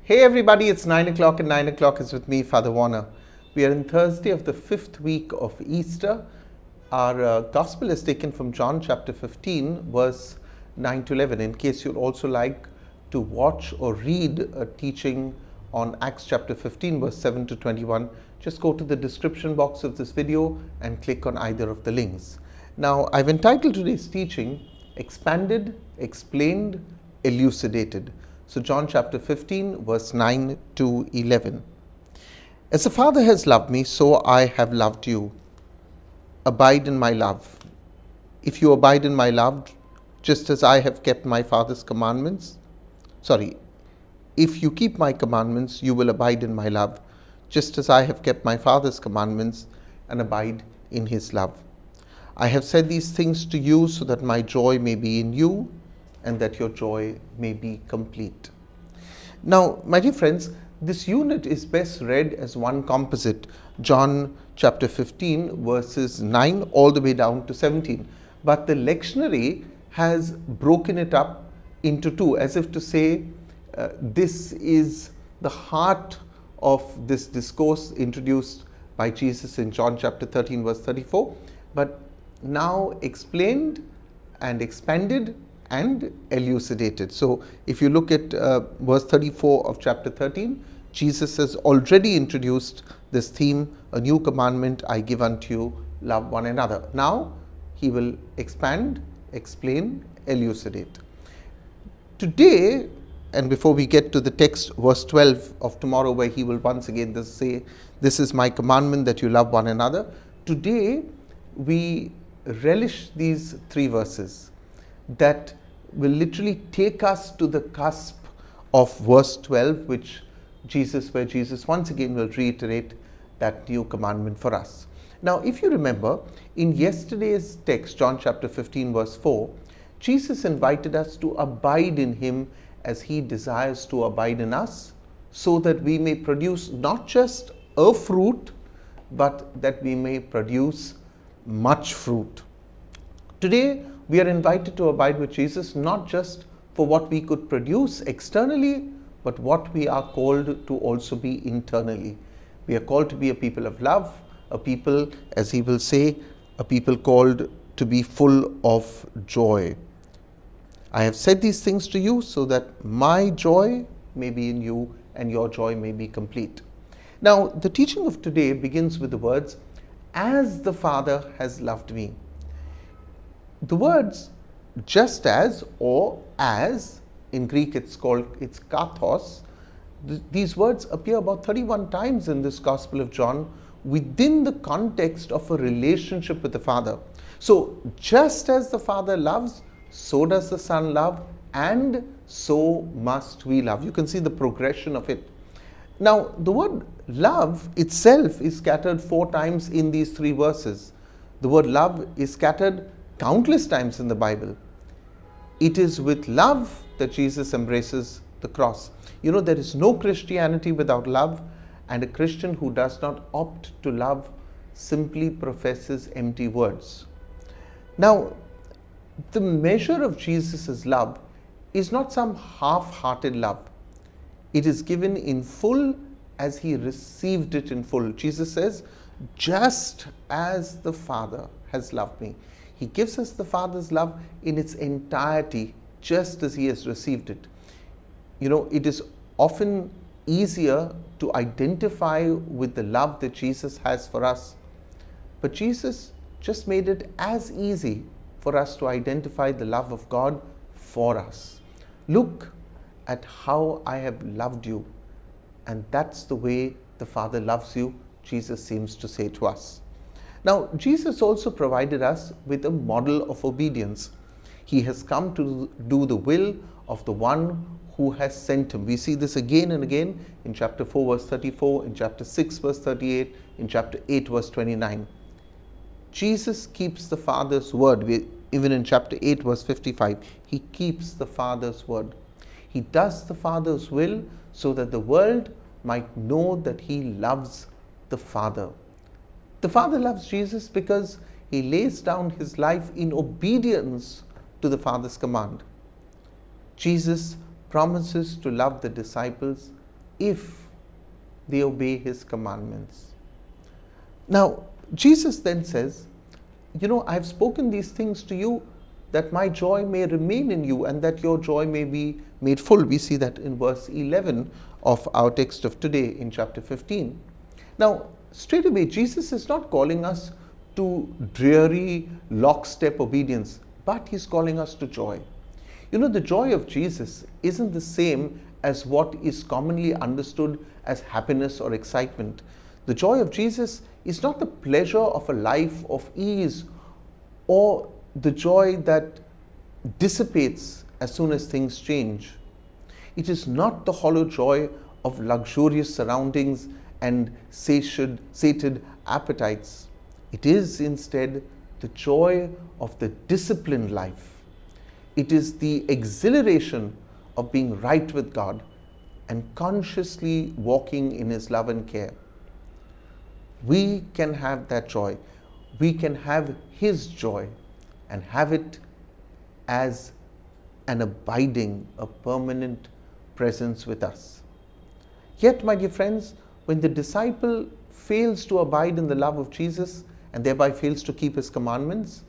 Hey everybody, it's 9 o'clock and 9 o'clock is with me, Father Warner. We are in Thursday of the 5th week of Easter. Our gospel is taken from John chapter 15, verse 9 to 11. In case you'd also like to watch or read a teaching on Acts chapter 15, verse 7 to 21, just go to the description box of this video and click on either of the links. Now, I've entitled today's teaching, Expanded, Explained, Elucidated. So John chapter 15, verse 9 to 11. As the Father has loved me, so I have loved you. Abide in my love. If you abide in my love, just as I have kept my Father's commandments, if you keep my commandments, you will abide in my love, just as I have kept my Father's commandments and abide in his love. I have said these things to you so that my joy may be in you and that your joy may be complete. Now, my dear friends, this unit is best read as one composite, John chapter 15, verses 9 all the way down to 17. But the lectionary has broken it up into two, as if to say this is the heart of this discourse introduced by Jesus in John chapter 13, verse 34, but now explained and expanded and elucidated. So if you look at verse 34 of chapter 13, Jesus has already introduced this theme, a new commandment I give unto you, love one another. Now he will expand, explain, elucidate. Today, and before we get to the text, verse 12 of tomorrow, where he will once again say, this is my commandment that you love one another. Today we relish these three verses that will literally take us to the cusp of verse 12, where Jesus once again will reiterate that new commandment for us. Now, if you remember, in yesterday's text, John chapter 15, verse 4, Jesus invited us to abide in him as he desires to abide in us, so that we may produce not just a fruit, but that we may produce much fruit. Today, we are invited to abide with Jesus not just for what we could produce externally, but what we are called to also be internally. We are called to be a people of love, a people, as he will say, a people called to be full of joy. I have said these things to you so that my joy may be in you and your joy may be complete. Now, the teaching of today begins with the words, as the Father has loved me. The words just as or as, in Greek it's kathos, these words appear about 31 times in this Gospel of John within the context of a relationship with the Father. So just as the Father loves, so does the Son love, and so must we love. You can see the progression of it. Now, the word love itself is scattered 4 times in these 3 verses. The word love is scattered countless times in the Bible. It is with love that Jesus embraces the cross. You know, there is no Christianity without love, and a Christian who does not opt to love simply professes empty words. Now, the measure of Jesus' love is not some half-hearted love. It is given in full as he received it in full. Jesus says, just as the Father has loved me. He gives us the Father's love in its entirety, just as he has received it. You know, it is often easier to identify with the love that Jesus has for us. But Jesus just made it as easy for us to identify the love of God for us. Look at how I have loved you. And that's the way the Father loves you, Jesus seems to say to us. Now, Jesus also provided us with a model of obedience. He has come to do the will of the one who has sent him. We see this again and again in chapter 4, verse 34, in chapter 6, verse 38, in chapter 8, verse 29. Jesus keeps the Father's word. Even in chapter 8, verse 55, he keeps the Father's word. He does the Father's will so that the world might know that he loves the Father. The Father loves Jesus because he lays down his life in obedience to the Father's command. Jesus promises to love the disciples if they obey his commandments. Now, Jesus then says, I've spoken these things to you that my joy may remain in you and that your joy may be made full. We see that in verse 11 of our text of today in chapter 15. Now, straight away, Jesus is not calling us to dreary, lockstep obedience, but he's calling us to joy. The joy of Jesus isn't the same as what is commonly understood as happiness or excitement. The joy of Jesus is not the pleasure of a life of ease or the joy that dissipates as soon as things change. It is not the hollow joy of luxurious surroundings and sated appetites. It is instead the joy of the disciplined life. It is the exhilaration of being right with God and consciously walking in his love and care. We can have that joy. We can have his joy and have it as an abiding, a permanent presence with us. Yet, my dear friends, when the disciple fails to abide in the love of Jesus and thereby fails to keep his commandments,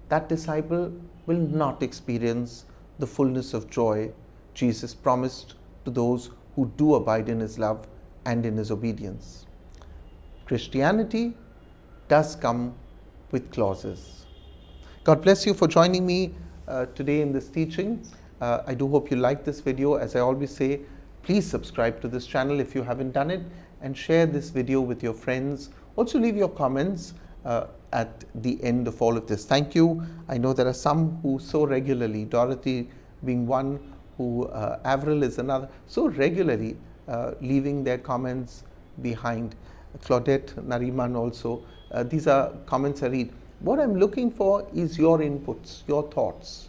that disciple will not experience the fullness of joy Jesus promised to those who do abide in his love and in his obedience. Christianity does come with clauses. God bless you for joining me today in this teaching. I do hope you like this video. As I always say, please subscribe to this channel if you haven't done it, and share this video with your friends. Also leave your comments at the end of all of this. Thank you. I know there are some who so regularly, Dorothy being one, who Avril is another, so regularly leaving their comments behind. Claudette, Nariman also. These are comments I read. What I'm looking for is your inputs, your thoughts.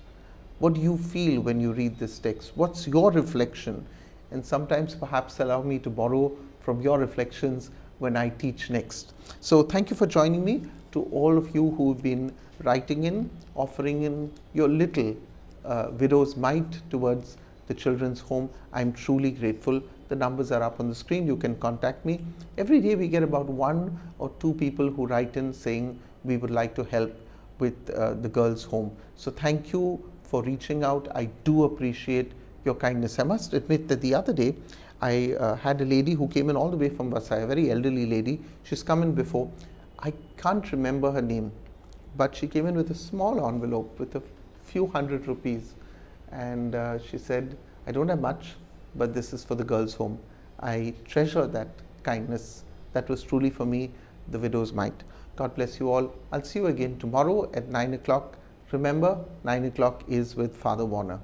What do you feel when you read this text? What's your reflection? And sometimes perhaps allow me to borrow from your reflections when I teach next. So thank you for joining me. To all of you who've been writing in, offering in your little widow's mite towards the children's home, I'm truly grateful. The numbers are up on the screen. You can contact me. Every day we get about 1 or 2 people who write in saying we would like to help with the girls' home. So thank you for reaching out. I do appreciate your kindness. I must admit that the other day I had a lady who came in all the way from Vasai, a very elderly lady. She's come in before. I can't remember her name, but she came in with a small envelope with a few hundred rupees, and she said, I don't have much, but this is for the girls' home. I treasure that kindness. That was truly for me the widow's mite. God bless you all. I'll see you again tomorrow at 9 o'clock. Remember, 9 o'clock is with Father Warner.